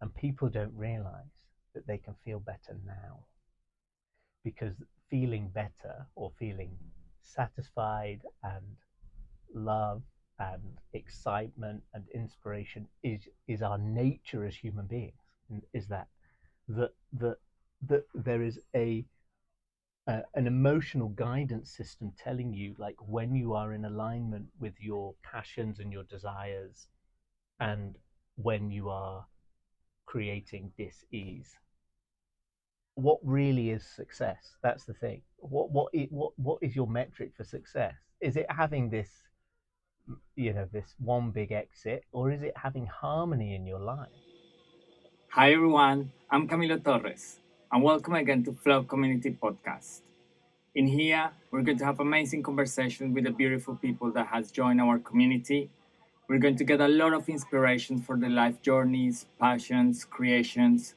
And people don't realize that they can feel better now, because feeling better or feeling satisfied and love and excitement and inspiration is our nature as human beings. And is that that that there is an emotional guidance system telling you, like, when you are in alignment with your passions and your desires, and when you are creating dis-ease, what really is success? That's the thing. What is your metric for success? Is it having this, this one big exit, or is it having harmony in your life? Hi everyone, I'm Camilo Torres, and welcome again to Flow Community Podcast. In here, we're going to have amazing conversations with the beautiful people that has joined our community. We're going to get a lot of inspiration for the life journeys, passions, creations,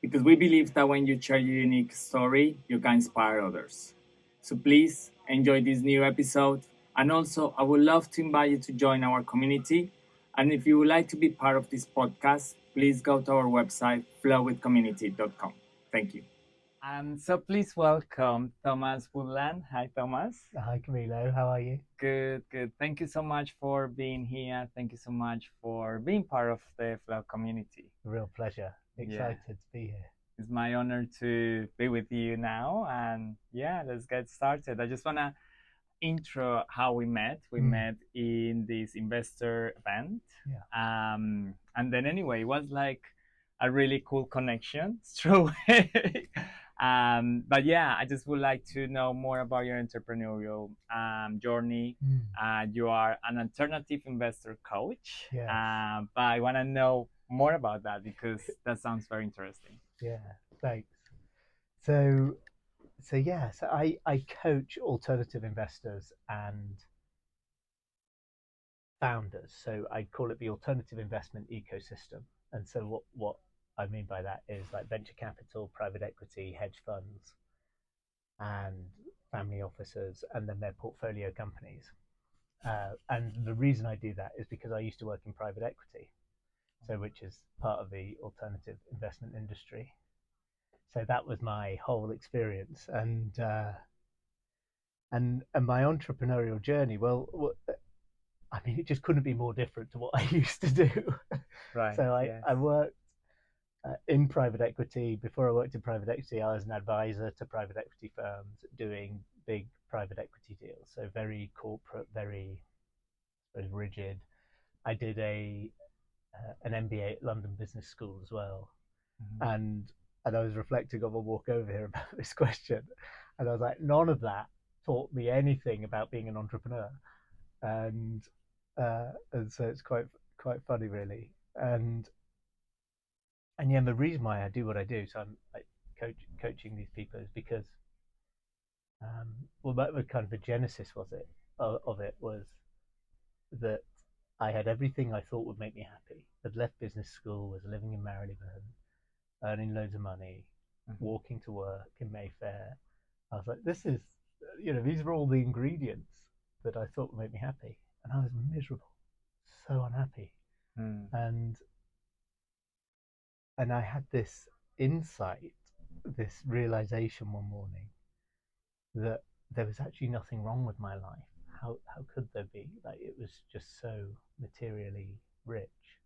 because we believe that when you share your unique story, you can inspire others. So please enjoy this new episode. And also, I would love to invite you to join our community. And if you would like to be part of this podcast, please go to our website, flowwithcommunity.com. Thank you. So please welcome Thomas Woodland. Hi, Thomas. Hi, Camilo. How are you? Good, good. Thank you so much for being here. Thank you so much for being part of the Flow community. Real pleasure. Excited to be here. It's my honor to be with you now. And yeah, let's get started. I just want to intro how we met. We met in this investor event. Yeah. And then anyway, it was like a really cool connection straight away. But yeah, I just would like to know more about your entrepreneurial journey. You are an alternative investor coach. Yes. But I want to know more about that because that sounds very interesting. Yeah, thanks. So I coach alternative investors and founders. So I call it the alternative investment ecosystem. And so what I mean by that is like venture capital, private equity, hedge funds, and family offices, and then their portfolio companies. And the reason I do that is because I used to work in private equity, so which is part of the alternative investment industry. So that was my whole experience, and my entrepreneurial journey. Well, I mean, it just couldn't be more different to what I used to do. Right. So I worked in private equity. Before I worked in private equity, I was an advisor to private equity firms doing big private equity deals. So very corporate, very rigid. I did an MBA at London Business School as well, and I was reflecting on my walk over here about this question, and I was like, none of that taught me anything about being an entrepreneur, and so it's quite funny, really. And yeah, the reason why I do what I do, so I'm like coaching these people, is because well, that was kind of the genesis of it was that I had everything I thought would make me happy. I'd left business school, was living in Marylebone, earning loads of money, walking to work in Mayfair. I was like, this is, these are all the ingredients that I thought would make me happy, and I was miserable, so unhappy. And I had this insight, this realization one morning that there was actually nothing wrong with my life. How could there be? Like, it was just so materially rich.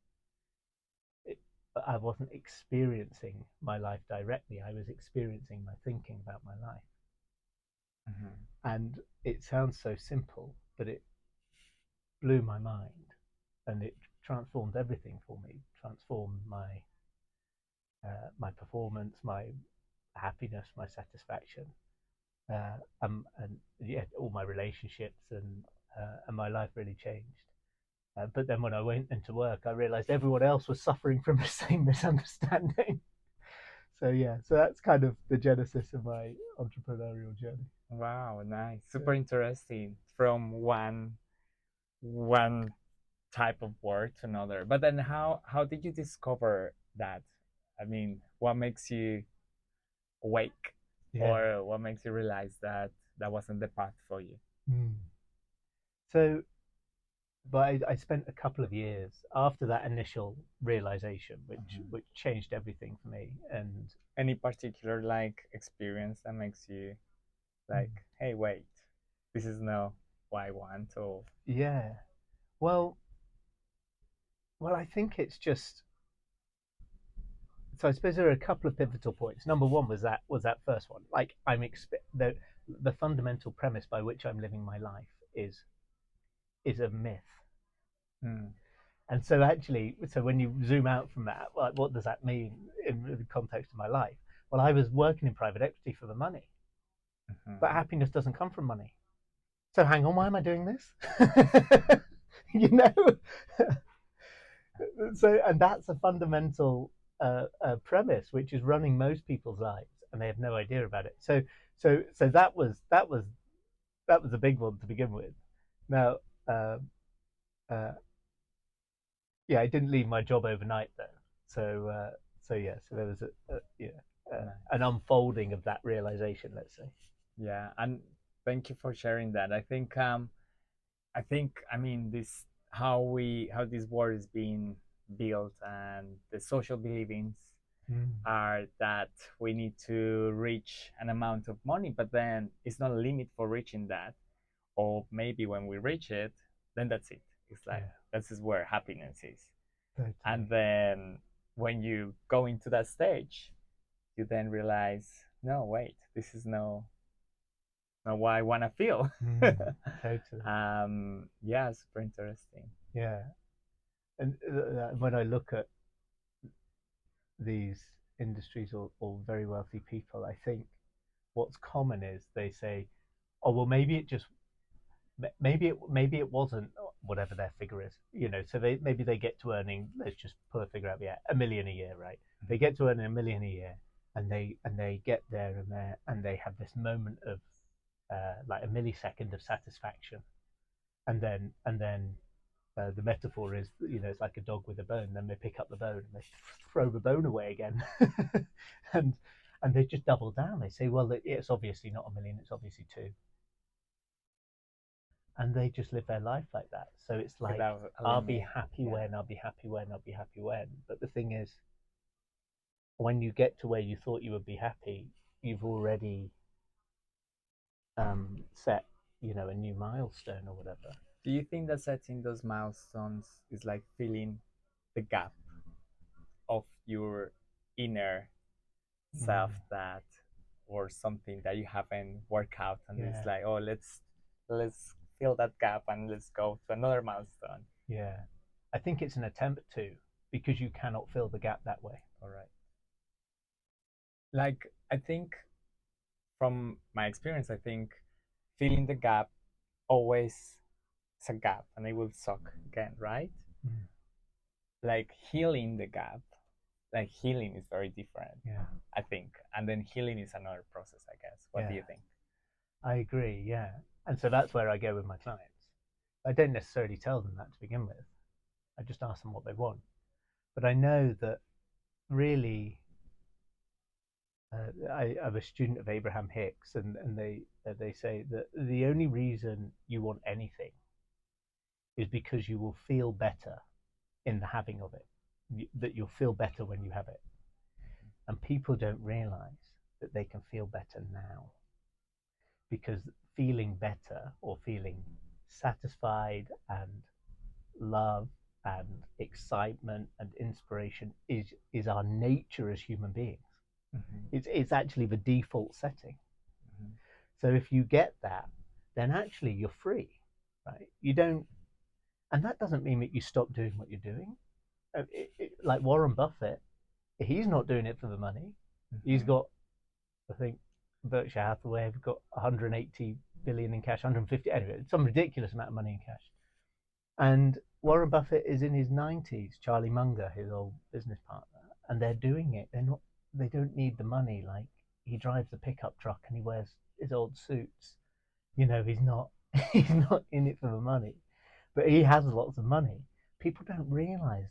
But I wasn't experiencing my life directly. I was experiencing my thinking about my life. And it sounds so simple, but it blew my mind, and it transformed everything for me. Transformed my performance, my happiness, my satisfaction, and yeah, all my relationships, and my life really changed. But then when I went into work, I realized everyone else was suffering from the same misunderstanding. So yeah, so that's kind of the genesis of my entrepreneurial journey. Wow, nice. Super interesting. From one type of work to another. But then how did you discover that? I mean, what makes you awake, or what makes you realize that that wasn't the path for you? So but I spent a couple of years after that initial realization, Mhm. which changed everything for me. And Any particular like experience that makes you like, hey, wait, this is not what I want, or yeah, well, I think it's just so. I suppose there are a couple of pivotal points. Number one was that first one. Like the fundamental premise by which I'm living my life is a myth. mm, And so actually, so when you zoom out from that, like what does that mean in the context of my life? Well, I was working in private equity for the money, but mhm. happiness doesn't come from money. So hang on, why am I doing this? you know. So and that's a fundamental premise which is running most people's lives, and they have no idea about it. So that was a big one to begin with. Now, uh, uh, yeah, I didn't leave my job overnight though. So yeah, so there was Nice. an unfolding of that realization, let's say. Yeah, and thank you for sharing that. I mean this how this world is being built, and the social beliefs Mm. are that we need to reach an amount of money, but then it's not a limit for reaching that. Or maybe when we reach it, then that's it. It's like Yeah, this is where happiness is. And totally. then when you go into that stage, you then realize, no, wait, this is not what I want to feel. Mm, totally. Yeah, super interesting. Yeah, and when I look at these industries or very wealthy people, I think what's common is they say, "Oh well, maybe it wasn't whatever their figure is, you know." So maybe they get to earning, let's just pull a figure out, yeah, a million a year, right? They get to earning a million a year, and they get there and they have this moment of like a millisecond of satisfaction, and then the metaphor is, you know, it's like a dog with a bone. Then they pick up the bone and they throw the bone away again, and they just double down. They say, well, it's obviously not a million; it's obviously two, and they just live their life like that. So it's like, Without a I'll be limit. happy Yeah. when, I'll be happy when, I'll be happy when. But the thing is, when you get to where you thought you would be happy, you've already set, you know, a new milestone or whatever. Do you think that setting those milestones is like filling the gap of your inner self, Mm, that or something that you haven't worked out, and it's yeah, like, oh, let's fill that gap and let's go to another milestone. yeah. I think it's an attempt to, because you cannot fill the gap that way. All right. Like I think from my experience, I think filling the gap always is a gap and it will suck again, right? Mm, Like healing the gap, like healing is very different, yeah, I think. And then healing is another process, I guess. What do yeah. you think? I agree. Yeah, and so that's where I go with my clients. I don't necessarily tell them that to begin with. I just ask them what they want. But I know that really, I'm a student of Abraham Hicks, and they say that the only reason you want anything is because you will feel better in the having of it. That you'll feel better when you have it, and people don't realize that they can feel better now, because feeling better or feeling satisfied and love and excitement and inspiration is our nature as human beings. Mm-hmm. It's actually the default setting. Mm-hmm. So if you get that, then actually you're free, right? You don't, and that doesn't mean that you stop doing what you're doing. Like Warren Buffett, he's not doing it for the money. He's Mm-hmm. got, I think, Berkshire Hathaway have got 180 billion in cash, 150, anyway, some ridiculous amount of money in cash. And Warren Buffett is in his 90s, Charlie Munger, his old business partner, and they're doing it. They don't need the money. Like, he drives a pickup truck and he wears his old suits. You know, he's not he's not in it for the money, but he has lots of money. People don't realize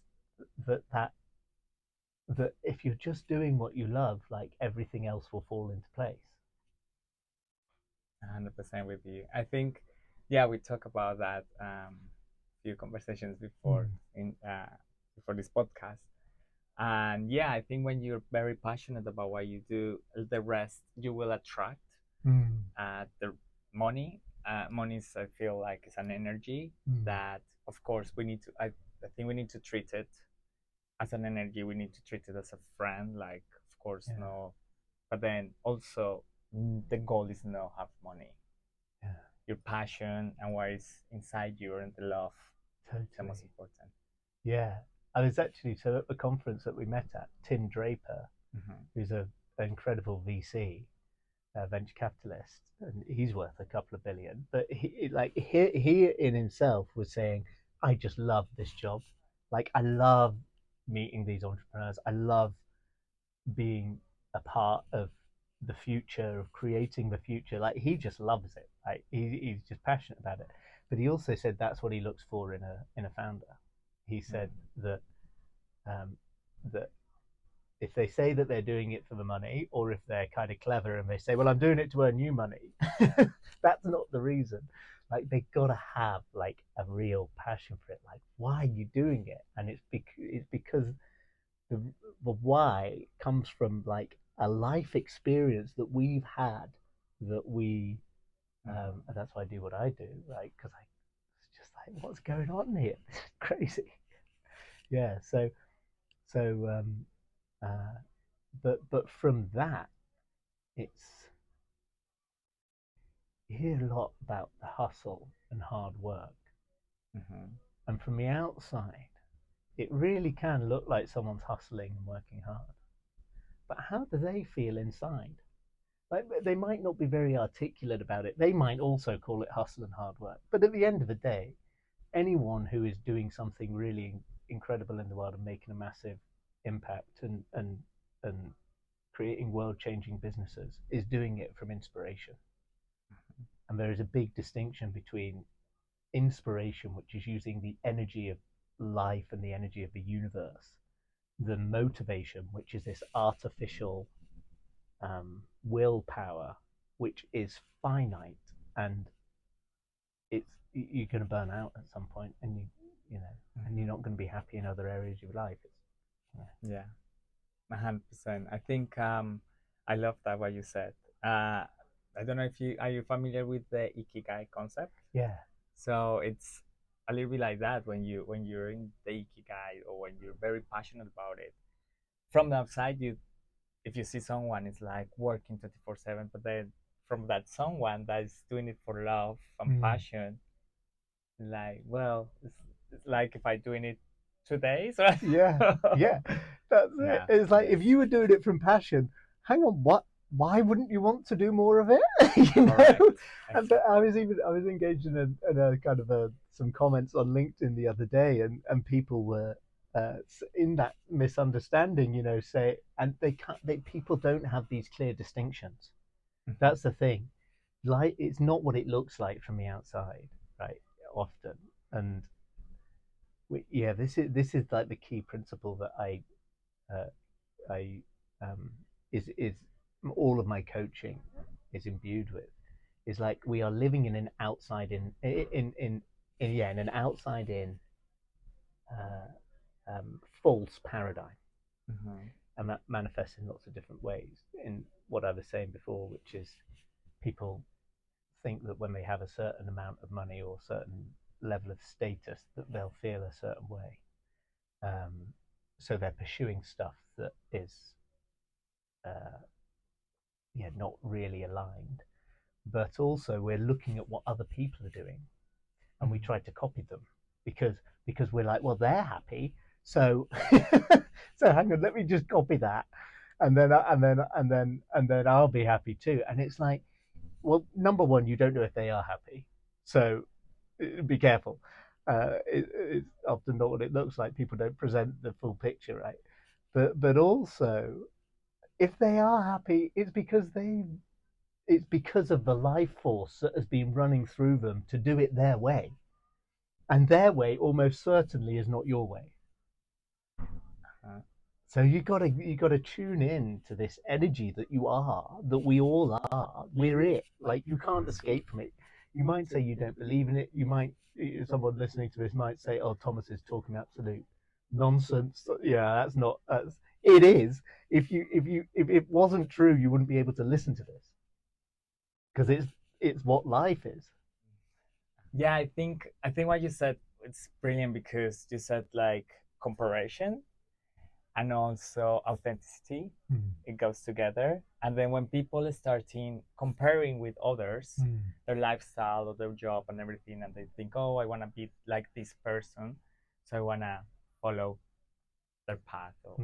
that that that if you're just doing what you love, like everything else will fall into place. 100% with you. I think, yeah, we talk about that. few conversations before in before this podcast. And yeah, I think when you're very passionate about what you do, the rest you will attract. The money, money is, I feel like, is an energy that, of course, we need to. I think we need to treat it as an energy. We need to treat it as a friend. Like, of course, no, but then also the goal is not have money. Your passion and what is inside you and the love. Totally. Is the most important. Yeah. I was actually, so at the conference that we met at, Tim Draper, who's an incredible VC, venture capitalist, and he's worth a couple of billion. But he in himself was saying, I just love this job. Like, I love meeting these entrepreneurs. I love being a part of the future, of creating the future. Like, he just loves it. Like, he's just passionate about it. But he also said that's what he looks for in a founder. He said that that if they say that they're doing it for the money, or if they're kind of clever and they say, well, I'm doing it to earn you money, that's not the reason. Like, they gotta have like a real passion for it. Like, why are you doing it? And it's because the why comes from like a life experience that we've had, that we and that's why I do what I do, right? Because it's just like, what's going on here? It's crazy. Yeah. So but from that, it's, you hear a lot about the hustle and hard work, and from the outside, it really can look like someone's hustling and working hard. But how do they feel inside? Like, they might not be very articulate about it. They might also call it hustle and hard work. But at the end of the day, anyone who is doing something really incredible in the world and making a massive impact and creating world-changing businesses is doing it from inspiration. And there is a big distinction between inspiration, which is using the energy of life and the energy of the universe, than motivation, which is this artificial willpower, which is finite, and you're going to burn out at some point, and and you're not going to be happy in other areas of your life. Yeah, 100%. I think I love that what you said. I don't know if you are familiar with the ikigai concept. Yeah. So it's a little bit like that when you're in the ikigai, or when you're very passionate about it. From the outside, if you see someone is like working 24/7, but then from that someone that is doing it for love and passion, like, well, it's like if I'm doing it 2 days. Yeah, that's it. It's like, if you were doing it from passion, hang on, what? Why wouldn't you want to do more of it? And I was engaged in a kind of some comments on LinkedIn the other day, and people were in that misunderstanding, say, and people don't have these clear distinctions. That's the thing. Like, it's not what it looks like from the outside, right? Often. And this is like the key principle that is all of my coaching is imbued with, is like, we are living in an outside in an outside in false paradigm, and that manifests in lots of different ways. In what I was saying before, which is, people think that when they have a certain amount of money or a certain level of status, that they'll feel a certain way. So they're pursuing stuff that is not really aligned. But also, we're looking at what other people are doing, and we try to copy them because we're like, well, they're happy, so so hang on, let me just copy that, and then I'll be happy too. And it's like, well, number one, you don't know if they are happy, so be careful. It's often not what it looks like. People don't present the full picture, right? But also, if they are happy, it's because of the life force that has been running through them to do it their way, and their way almost certainly is not your way. So you gotta tune in to this energy that we all are. We're it. Like, you can't escape from it. you might say you don't believe in it. You might, someone listening to this might say, "Oh, Thomas is talking absolute nonsense." Yeah, that's not. That's it is. If it wasn't true, you wouldn't be able to listen to this because it's what life is. Yeah, I think what you said, it's brilliant, because you said like comparison and also authenticity. It goes together. And then when people starting comparing with others, their lifestyle or their job and everything, and they think, oh, I want to be like this person, so I want to follow their path, or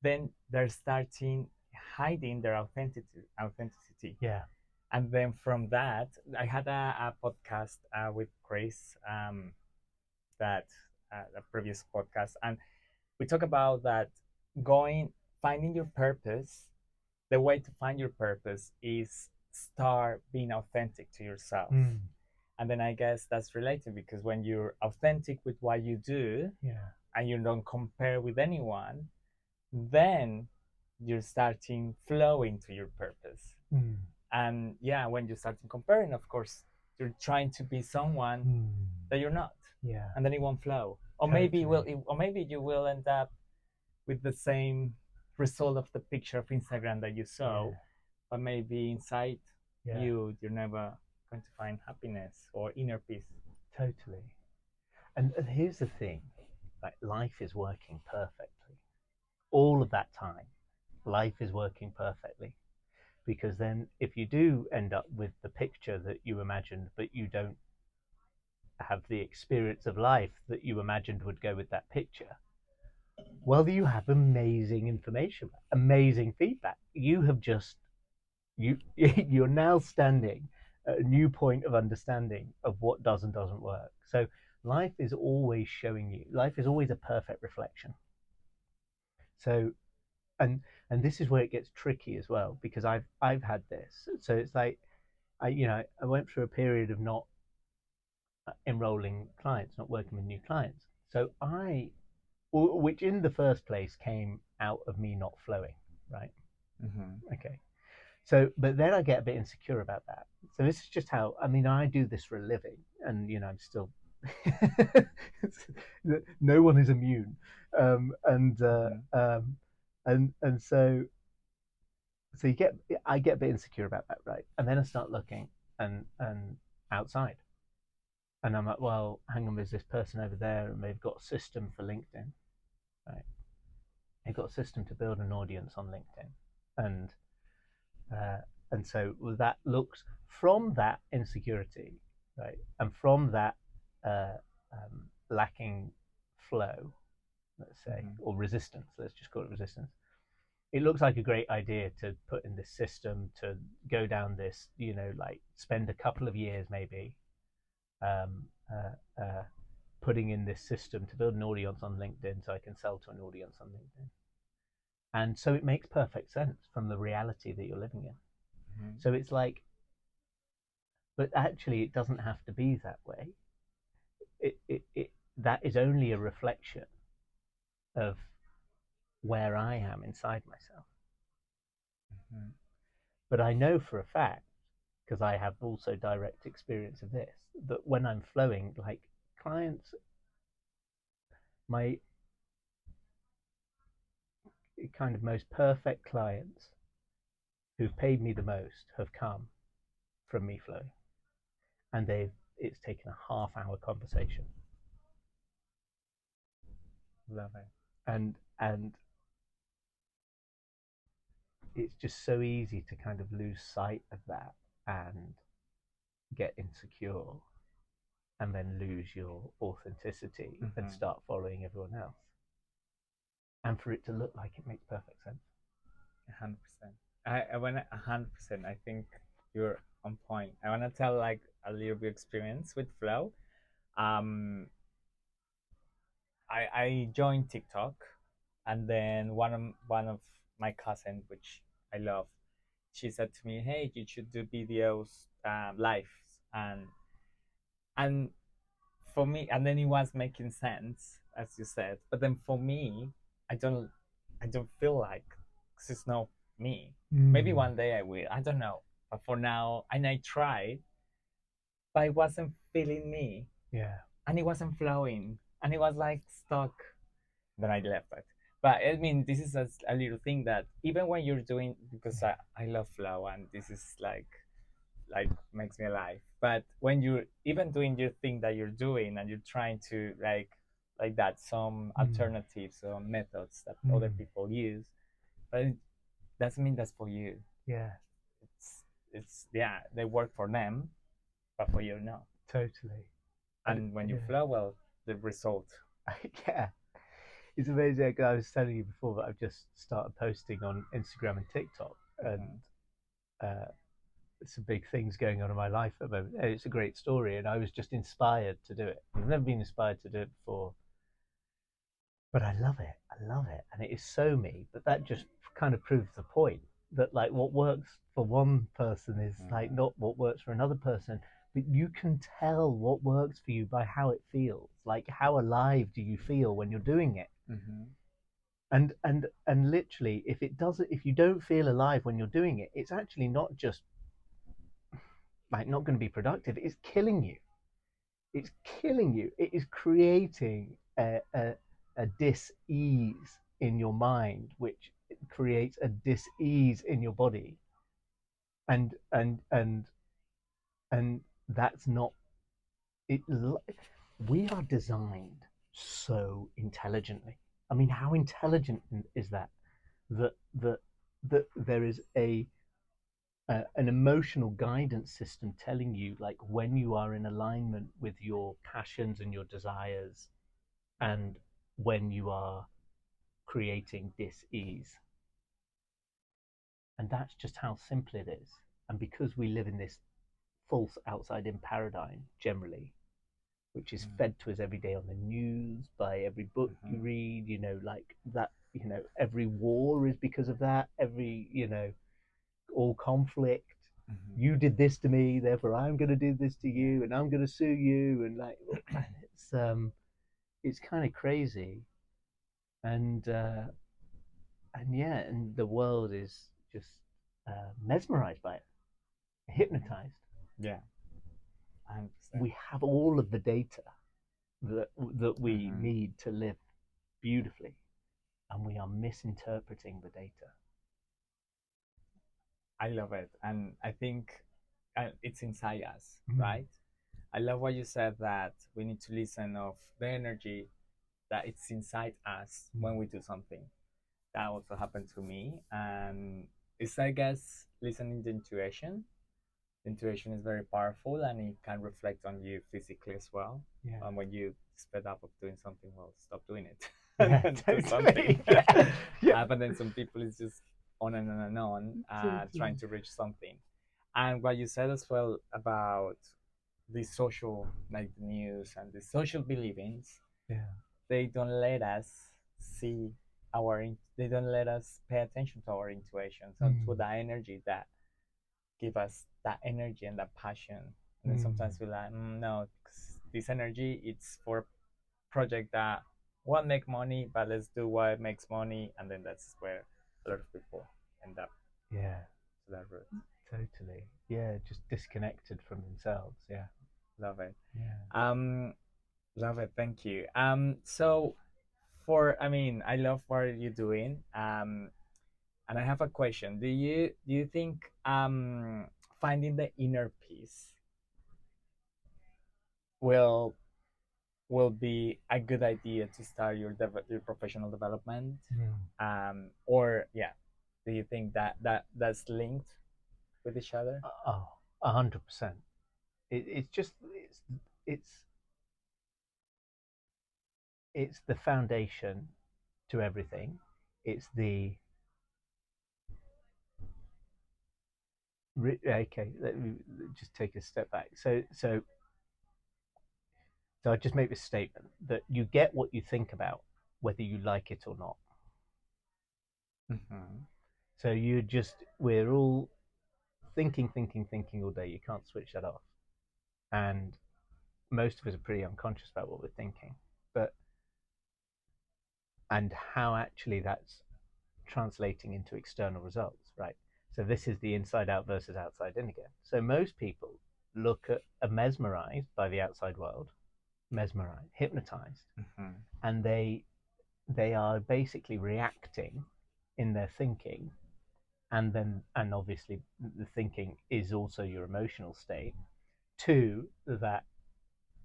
then they're starting hiding their authenticity. Yeah. And then from that, I had a podcast with Chris, that a previous podcast, and we talk about that, finding your purpose. The way to find your purpose is start being authentic to yourself. And then I guess that's related, because when you're authentic with what you do, Yeah. and you don't compare with anyone, then you're starting flowing to your purpose. And yeah, when you start comparing, of course, you're trying to be someone that you're not. Yeah. And then it won't flow. Or Totally. maybe you will end up with the same result of the picture of Instagram that you saw, Yeah. but maybe inside Yeah. you're never going to find happiness or inner peace. Totally. And here's the thing, like, life is working perfectly. All of that time, life is working perfectly. Because then if you do end up with the picture that you imagined, but you don't have the experience of life that you imagined would go with that picture, well, you have amazing information, amazing feedback. You have just, you're now standing at a new point of understanding of what does and doesn't work. So life is always showing you, life is always a perfect reflection. So, and this is where it gets tricky as well, because I've had this. So it's like, I went through a period of not enrolling clients, not working with new clients. So which in the first place came out of me not flowing, right? Okay. So, but then I get a bit insecure about that. So this is just how, I mean, I do this for a living, and I'm still, no one is immune, and so I get a bit insecure about that, right? And then I start looking and outside, and I'm like, well, hang on, there's this person over there, and they've got a system for LinkedIn, right? They've got a system to build an audience on LinkedIn, and so that looks, from that insecurity, right, and from that lacking flow, let's say, or resistance. Let's just call it resistance. It looks like a great idea to put in this system, to go down this, like spend a couple of years maybe putting in this system to build an audience on LinkedIn so I can sell to an audience on LinkedIn. And so it makes perfect sense from the reality that you're living in. So it's like, but actually it doesn't have to be that way. That is only a reflection of where I am inside myself. But I know for a fact, because I have also direct experience of this, that when I'm flowing, like, clients, my kind of most perfect clients who've paid me the most have come from me flowing, and it's taken a half-hour conversation. Love it. And it's just so easy to kind of lose sight of that and get insecure, and then lose your authenticity and start following everyone else, and for it to look like it makes perfect sense. 100%. I want 100%. I think you're on point. I want to tell like a little bit experience with flow. I joined TikTok, and then one of my cousins, which I love, she said to me, "Hey, you should do videos, live," and for me, and then it was making sense as you said, but then for me, I don't feel like, because it's not me. Maybe one day I will. I don't know, but for now, and I tried, but it wasn't feeling me, Yeah. and it wasn't flowing, and it was like stuck. Then I left it. But I mean, this is a little thing that even when you're doing, because I love flow, and this is like makes me alive. But when you're even doing your thing that you're doing, and you're trying to like that, some alternatives or methods that other people use, but it doesn't mean that's for you. Yeah. It's yeah, they work for them, but for you no. Totally. And when you flow well, the result. Yeah. It's amazing. Like I was telling you before that I've just started posting on Instagram and TikTok, and some big things going on in my life at the moment. It's a great story, and I was just inspired to do it. I've never been inspired to do it before, but I love it. I love it, and it is so me. But that just kind of proves the point that like what works for one person is like not what works for another person. But you can tell what works for you by how it feels. Like how alive do you feel when you're doing it? And literally, if you don't feel alive when you're doing it, it's actually not just like not going to be productive. It's killing you. It's killing you. It is creating a dis-ease in your mind, which creates a dis-ease in your body, and and and and that's not it. We are designed so intelligently. I mean, how intelligent is that? That there is an emotional guidance system telling you like when you are in alignment with your passions and your desires, and when you are creating dis-ease. And that's just how simple it is. And because we live in this false outside in paradigm generally, which is fed to us every day on the news, by every book you read, like that, every war is because of that, every, all conflict. You did this to me, therefore I'm going to do this to you, and I'm going to sue you, and like it's kind of crazy, and yeah, and the world is just mesmerized by it, hypnotized. Yeah, We have all of the data that we need to live beautifully, and we are misinterpreting the data. I love it, and I think it's inside us, right? I love what you said, that we need to listen of the energy that it's inside us when we do something. That also happened to me, and it's, I guess, listening to intuition. Intuition is very powerful, and it can reflect on you physically as well. Yeah. And when you sped up of doing something, well, stop doing it. Yeah, do something. yeah. Yeah. But then some people is just on and on, trying to reach something. And what you said as well about the social, like the news and the social believings, Yeah. they don't let us see they don't let us pay attention to our intuitions and to the energy that give us that energy and that passion. And then sometimes we're like, no, this energy, it's for project that won't make money, but let's do what makes money. And then that's where a lot of people end up. Yeah. To that route. Totally. Yeah, just disconnected from themselves. Yeah. Love it. Yeah. Love it. Thank you. So I mean, I love what you're doing. And I have a question. Do you think finding the inner peace will be a good idea to start your professional development? Or yeah, do you think that's linked with each other? Oh, 100%. It's just it's it's the foundation to everything. It's the okay. Let me just take a step back. So I just make this statement that you get what you think about, whether you like it or not. So we're all thinking, thinking, thinking all day. You can't switch that off, and most of us are pretty unconscious about what we're thinking, but and how actually that's translating into external results, right? So this is the inside out versus outside in again. So most people look at, are mesmerized by the outside world, mesmerized, hypnotized, and they are basically reacting in their thinking, and obviously the thinking is also your emotional state to that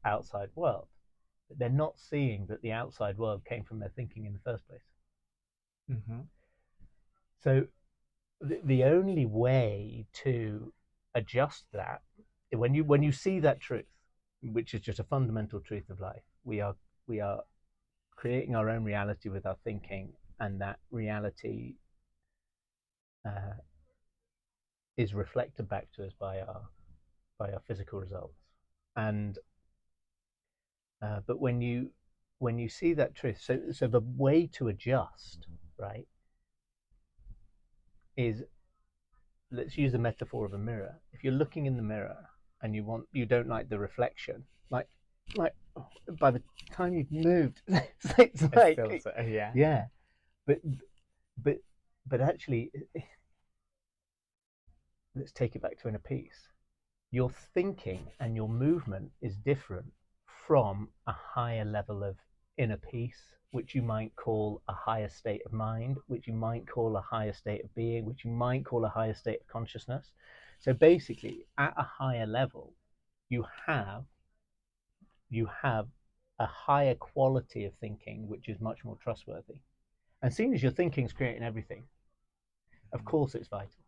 outside world. But they're not seeing that the outside world came from their thinking in the first place. So the only way to adjust that, when you see that truth, which is just a fundamental truth of life, we are creating our own reality with our thinking, and that reality is reflected back to us by our physical results. And but when you see that truth, so the way to adjust, right, is, let's use the metaphor of a mirror. If you're looking in the mirror and you don't like the reflection, like by the time you've moved, it's like yeah, but actually, let's take it back to inner peace. Your thinking and your movement is different from a higher level of inner peace, which you might call a higher state of mind, which you might call a higher state of being, which you might call a higher state of consciousness. So basically, at a higher level, you have a higher quality of thinking, which is much more trustworthy. And seeing as your thinking is creating everything, of course it's vital.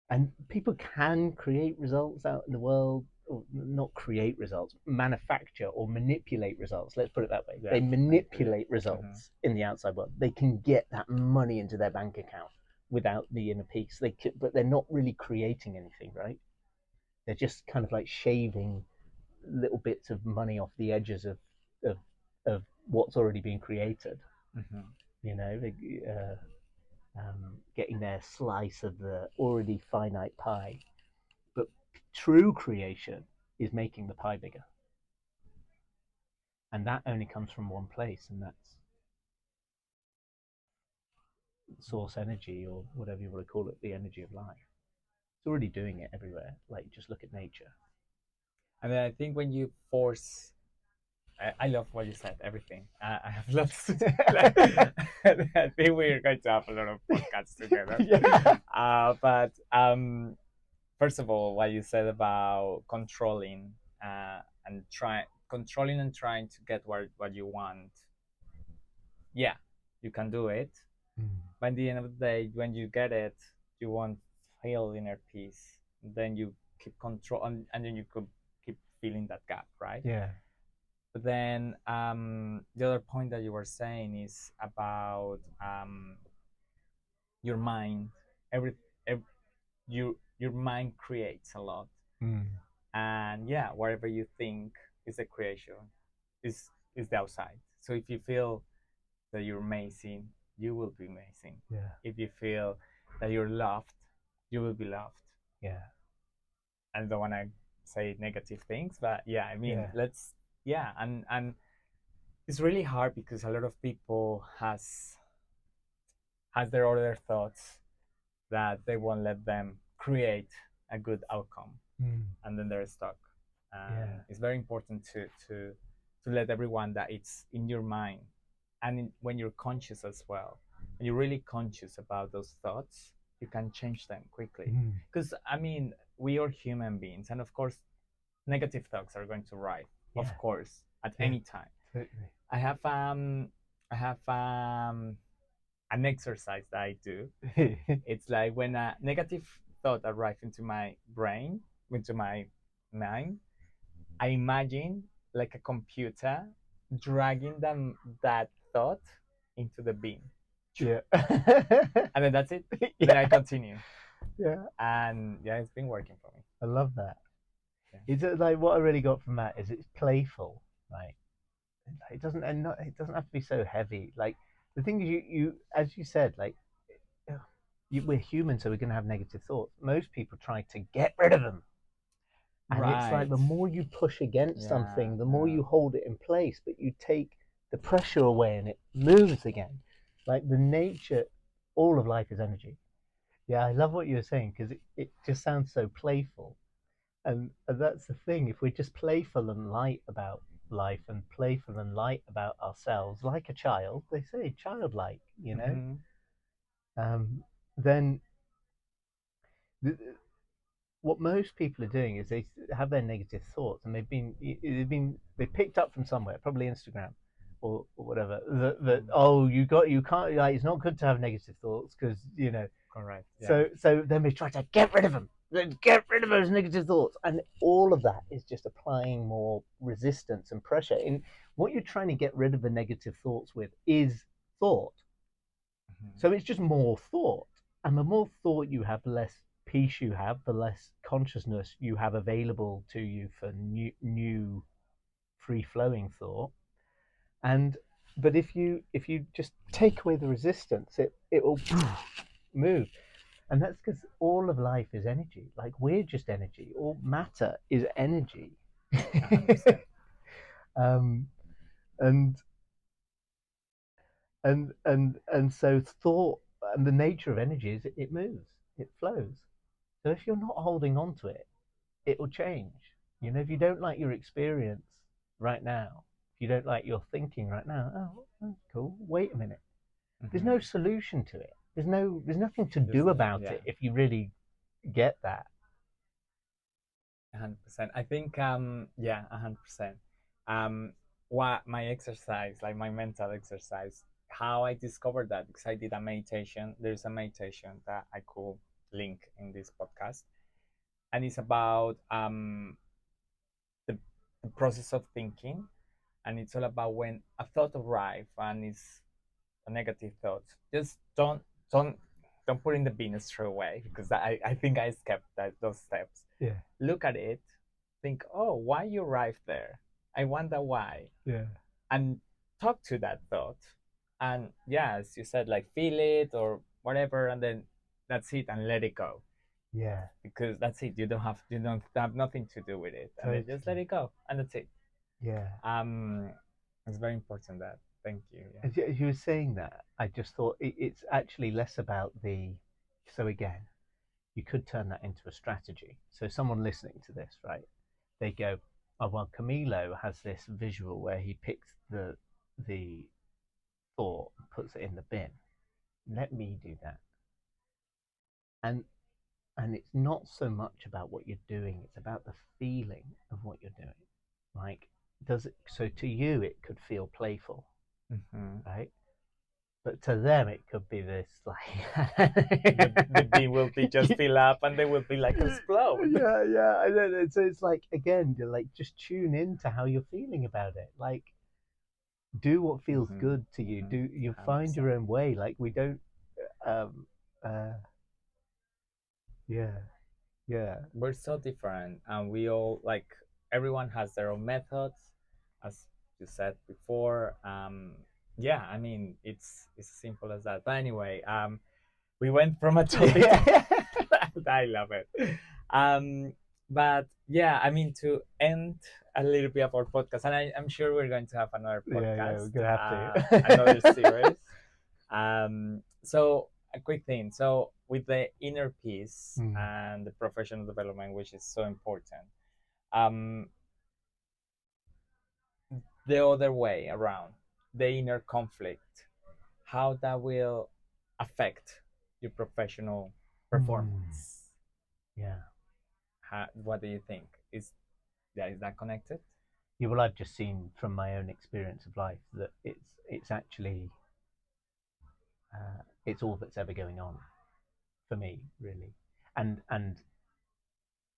And people can create results out in the world, or not create results, manufacture or manipulate results. Let's put it that way. Yeah, they manipulate results in the outside world. They can get that money into their bank account without the inner peace. But they're not really creating anything, right? They're just kind of like shaving little bits of money off the edges of what's already been created. You know, getting their slice of the already finite pie. But true creation is making the pie bigger. And that only comes from one place, and that's source energy, or whatever you want to call it, the energy of life. It's already doing it everywhere. Like, just look at nature. And then I think when you force, I love what you said, everything. I have lots to say. I think we're going to have a lot of podcasts together. Yeah. But first of all, what you said about controlling and trying to get what you want. Yeah, you can do it. But at the end of the day, when you get it, you won't feel inner peace. Then you keep control, and then you could keep feeling that gap, right? Yeah. But then the other point that you were saying is about your mind. Your mind creates a lot, and yeah, whatever you think is the creation, is the outside. So if you feel that you're amazing, you will be amazing. Yeah. If you feel that you're loved, you will be loved. Yeah. I don't want to say negative things, but yeah, I mean, and it's really hard because a lot of people has their other thoughts that they won't let them create a good outcome, and then they're stuck. It's very important to let everyone that it's in your mind, and when you're conscious as well, when you're really conscious about those thoughts, you can change them quickly. Because I mean, we are human beings, and of course negative thoughts are going to rise, of course, at any time. Totally. I have an exercise that I do. It's like when a negative thought arrives into my brain, into my mind, I imagine like a computer dragging that thought into the bin. Yeah. And then that's it. Then I continue. Yeah. And yeah, it's been working for me. I love that. It's like, what I really got from that is it's playful. Like, it doesn't have to be so heavy. Like, the thing is, you as you said, like, we're human, so we're going to have negative thoughts. Most people try to get rid of them, and it's like the more you push against something, the more you hold it in place. But you take the pressure away, and it moves again. Like, the nature, all of life is energy. Yeah, I love what you were saying because it just sounds so playful. And that's the thing. If we're just playful and light about life and playful and light about ourselves, like a child, they say childlike, Mm-hmm. um, then th- what most people are doing is they have their negative thoughts and they picked up from somewhere, probably Instagram or whatever, that oh you can't, like, it's not good to have negative thoughts because Correct. Yeah. so then we try to get rid of them, get rid of those negative thoughts, and all of that is just applying more resistance and pressure. In what you're trying to get rid of the negative thoughts with is thought. Mm-hmm. So it's just more thought. And the more thought you have, the less peace you have, the less consciousness you have available to you for new free flowing thought. And but if you just take away the resistance, it will move. And that's because all of life is energy. Like we're just energy. All matter is energy. 100%. um, and and so thought and the nature of energy is it moves, it flows. So if you're not holding on to it, it will change. If you don't like your experience right now, if you don't like your thinking right now, oh, that's cool. Wait a minute. There's no Mm-hmm. solution to it. There's nothing to Just do about yeah, it if you really get that. 100%. I think yeah, 100%. Um, what my exercise, like my mental exercise, how I discovered that because I did a meditation. There's a meditation that I could link in this podcast, and it's about the, the process of thinking, and it's all about when a thought arrives and it's a negative thought. Just don't don't put in the bin straight away because I think I skipped those steps. Yeah, Look at it, think, oh, why you arrived there? I wonder why. yeah, And talk to that thought. And yeah, as you said, like feel it or whatever, and then that's it and let it go. yeah. Because that's it. You don't have nothing to do with it. And then just let Totally. it go. And that's it. Yeah. Um it's very important that. Thank you. Yeah. As you were saying that, I just thought it's actually less about the. So again, you could turn that into a strategy. So someone listening to this, right? They go, "Oh well, Camilo has this visual where he picks the thought and puts it in the bin. Let me do that." And and it's not so much about what you're doing; it's about the feeling of what you're doing. Like, does it? So to you, it could feel playful, Mm-hmm. right? But to them, it could be this The bin will be just like. fill up and they will be like explode. Yeah. And then so it's like again, you're like just tune in to how you're feeling about it. Like do what feels Mm-hmm. good to you. Mm-hmm. Do you find your 100%. own way? Like we don't. Um. Yeah. Yeah. We're so different and we all like everyone has their own methods as you said before. Yeah, I mean it's as simple as that. But anyway, we went from a topic Yeah. I love it. Um, but yeah, I mean to end a little bit of our podcast, and I'm sure we're going to have another Yeah. podcast, We're gonna have another to. series. So a quick thing. So with the inner peace Mm. and the professional development, which is so important, um, the other way around, the inner conflict, how that will affect your professional Mm. performance. Yeah. What do you think? Is that connected? Yeah. Well, I've just seen from my own experience of life that it's actually it's all that's ever going on for me, really. And and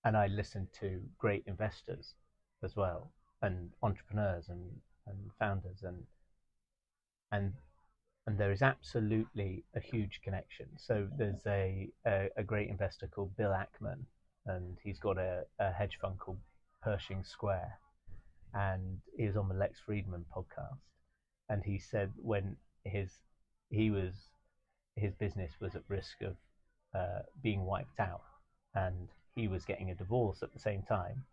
and I listen to great investors as well, and entrepreneurs and founders, and and there is absolutely a huge connection. So there's a great investor called Bill Ackman, and he's got a hedge fund called Pershing Square, and he was on the Lex Friedman podcast, and he said when his he was his business was at risk of being wiped out, and he was getting a divorce at the same time,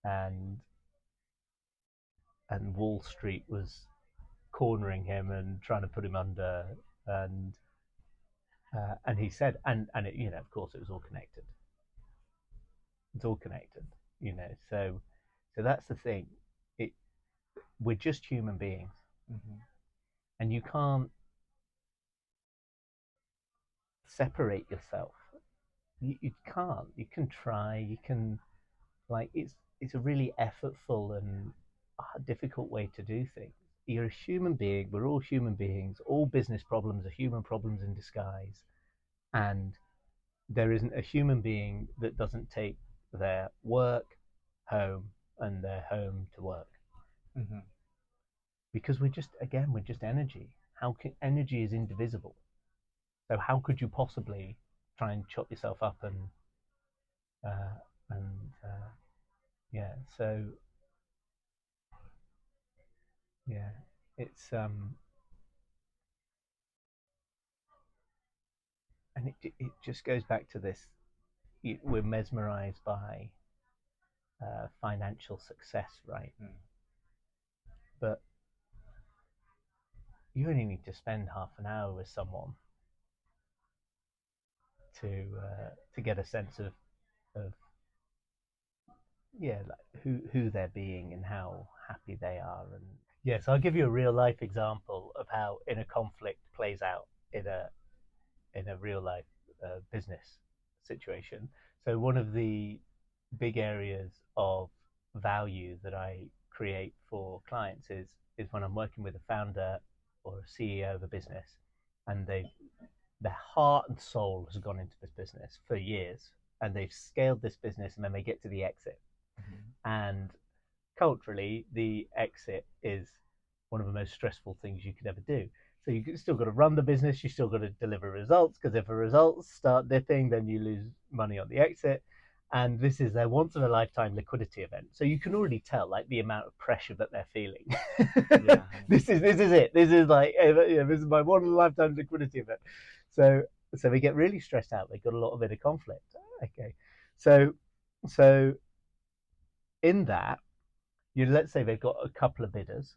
and Wall Street was cornering him and trying to put him under, and And he said, and it, of course, it was all connected. It's all connected, so that's the thing. It We're just human beings, and you can't separate yourself. You can't. You can try. You can, like, it's a really effortful and difficult way to do things. You're a human being. We're all human beings. All business problems are human problems in disguise, and there isn't a human being that doesn't take their work home and their home to work, because we're just energy. Energy is indivisible? So how could you possibly try and chop yourself up uh, and yeah? So yeah, it's and it just goes back to this. We're mesmerized by financial success, right? But you only need to spend half an hour with someone to get a sense of yeah, like who they're being and how happy they are. And yes, I'll give you a real life example of how inner conflict plays out in a real life business situation. So one of the big areas of value that I create for clients is when I'm working with a founder or a CEO of a business, and their heart and soul has gone into this business for years, and they've scaled this business, and then they get to the exit, and culturally, the exit is one of the most stressful things you could ever do. So you still got to run the business, you still got to deliver results, because if the results start dipping, then you lose money on the exit. And this is their once in a lifetime liquidity event. So you can already tell, like, the amount of pressure that they're feeling. Yeah. This is it. This is like, this is my one in a lifetime liquidity event. So they get really stressed out. They've got a lot of inner conflict. Okay, so so in that, let's say they've got a couple of bidders,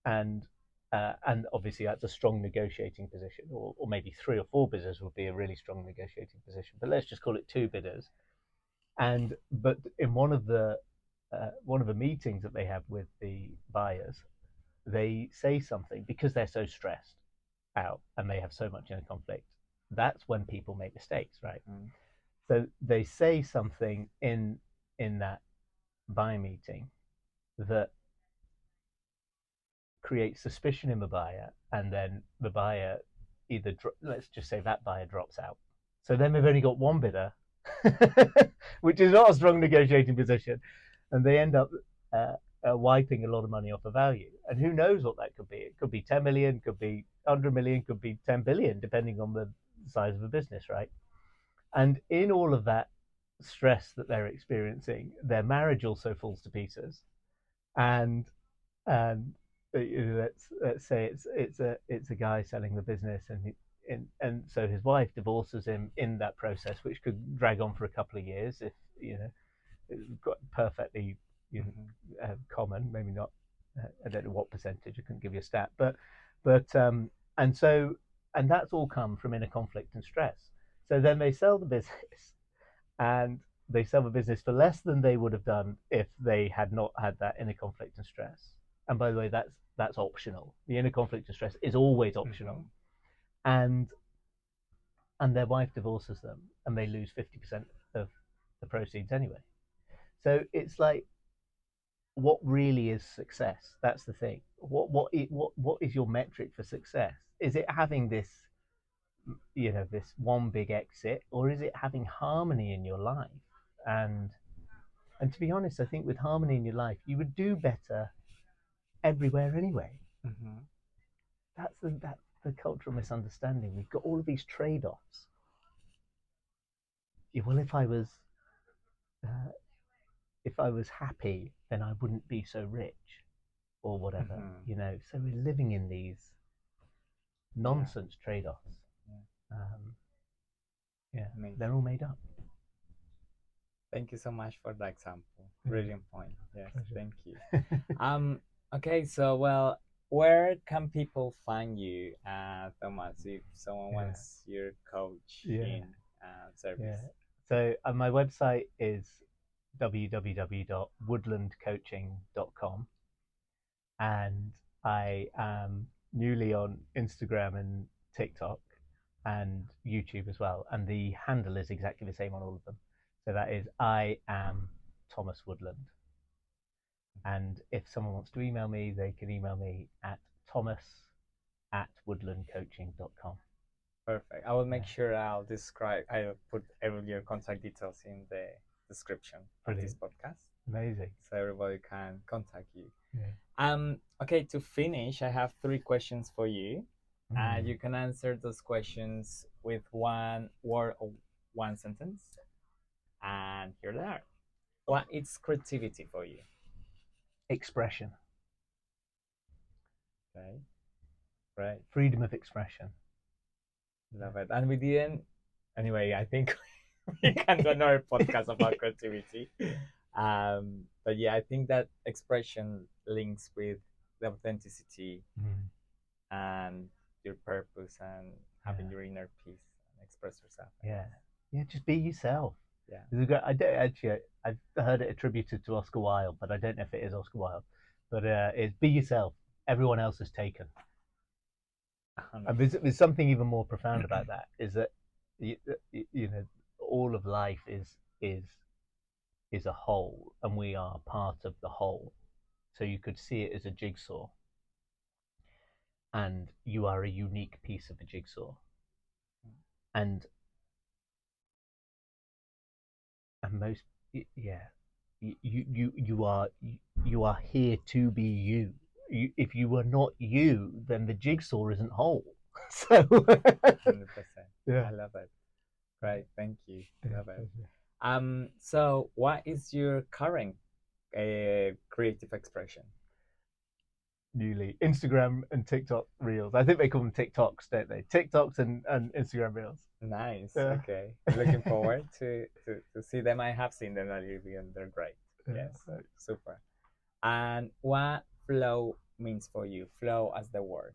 and obviously that's a strong negotiating position, or maybe three or four bidders would be a really strong negotiating position. But let's just call it two bidders. But in one of the meetings that they have with the buyers, they say something because they're so stressed out and they have so much inner conflict. That's when people make mistakes, right? So they say something in that buy meeting that creates suspicion in the buyer, and then the buyer let's just say that buyer drops out. So then they've only got one bidder, which is not a strong negotiating position, and they end up wiping a lot of money off the value. And who knows what that could be? It could be 10 million, could be 100 million, could be 10 billion, depending on the size of the business, right? And in all of that stress that they're experiencing, their marriage also falls to pieces, and and let's say it's a guy selling the business, and so his wife divorces him in that process, which could drag on for a couple of years if it's got perfectly common. Maybe not. I don't know what percentage. I couldn't give you a stat, but and so and that's all come from inner conflict and stress. So then they sell the business, and they sell the business for less than they would have done if they had not had that inner conflict and stress. And by the way, that's optional. The inner conflict and stress is always optional. And their wife divorces them, and they lose 50% of the proceeds anyway. So it's like, what really is success? That's the thing. What is your metric for success? Is it having this one big exit, or is it having harmony in your life? And to be honest, I think with harmony in your life, you would do better everywhere anyway. That's the cultural misunderstanding. We've got all of these trade-offs. Well, uh, if I was happy, then I wouldn't be so rich, or whatever. So we're living in these nonsense trade-offs. Yeah, they're all made up. Thank you so much for the example. Brilliant point. Yes, pleasure. Thank you. Okay, so well, where can people find you, Thomas, if someone Yeah, wants your yeah, coaching yeah. service? So my website is www.woodlandcoaching.com, and I am newly on Instagram and TikTok and YouTube as well. And the handle is exactly the same on all of them. So that is I am Thomas Woodland. And if someone wants to email me, they can email me at thomas@woodlandcoaching.com. Perfect. I will make Yeah, sure I'll put all your contact details in the description of this brilliant. podcast Amazing. so everybody can contact you. Yeah. Okay, to finish, I have 3 questions for you. Mm. You can answer those questions with one word or one sentence. And here they are. What is creativity for you? Expression, Okay, right. freedom of expression. Love it. And we didn't, anyway, I think we can do another podcast about creativity. But yeah, I think that expression links with the authenticity Mm. and your purpose and having Yeah. your inner peace and express yourself. Yeah. Yeah. Just be yourself. Yeah. I don't actually. I've heard it attributed to Oscar Wilde, but I don't know if it is Oscar Wilde. But it's be yourself. Everyone else is taken. And there's something even more profound about that. Is that you, you know all of life is a whole, and we are part of the whole. So you could see it as a jigsaw, and you are a unique piece of the jigsaw. And most, yeah, you are here to be you. If you are not you, then the jigsaw isn't whole. So 100%. yeah, I love it. Right. Thank you. yeah, Love it. So what is your current creative expression? newly Instagram and TikTok reels. I think they call them TikToks, don't they? TikToks and Instagram reels. Nice. Yeah. Okay. Looking forward to see them. I have seen them a little bit and they're great. Yeah, Yes. Super. And what flow means for you? Flow as the word.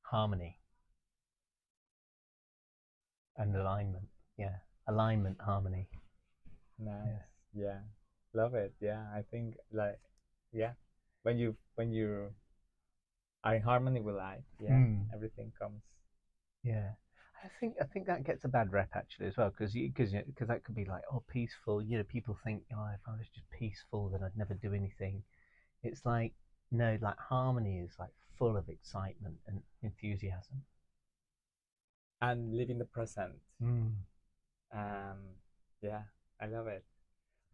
harmony and alignment. Yeah, alignment, harmony. Nice. Yeah, Yeah. Love it. Yeah. I think like yeah. When you are in harmony with life, yeah, everything comes. yeah. I think that gets a bad rep actually as well, because that could be like, oh, peaceful. People think, oh, if I was just peaceful, then I'd never do anything. It's like, no, like harmony is like full of excitement and enthusiasm. And live in the present. Mm. Yeah, I love it.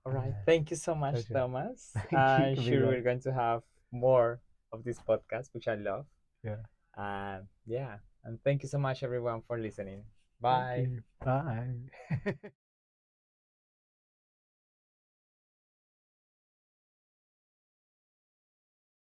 All right. Yeah, Thank you so much, pleasure. Thomas. Thank you, I'm sure Camilo. we're going to have more of this podcast, which I love. Yeah, Yeah. And thank you so much, everyone, for listening. thank Bye. you. Bye.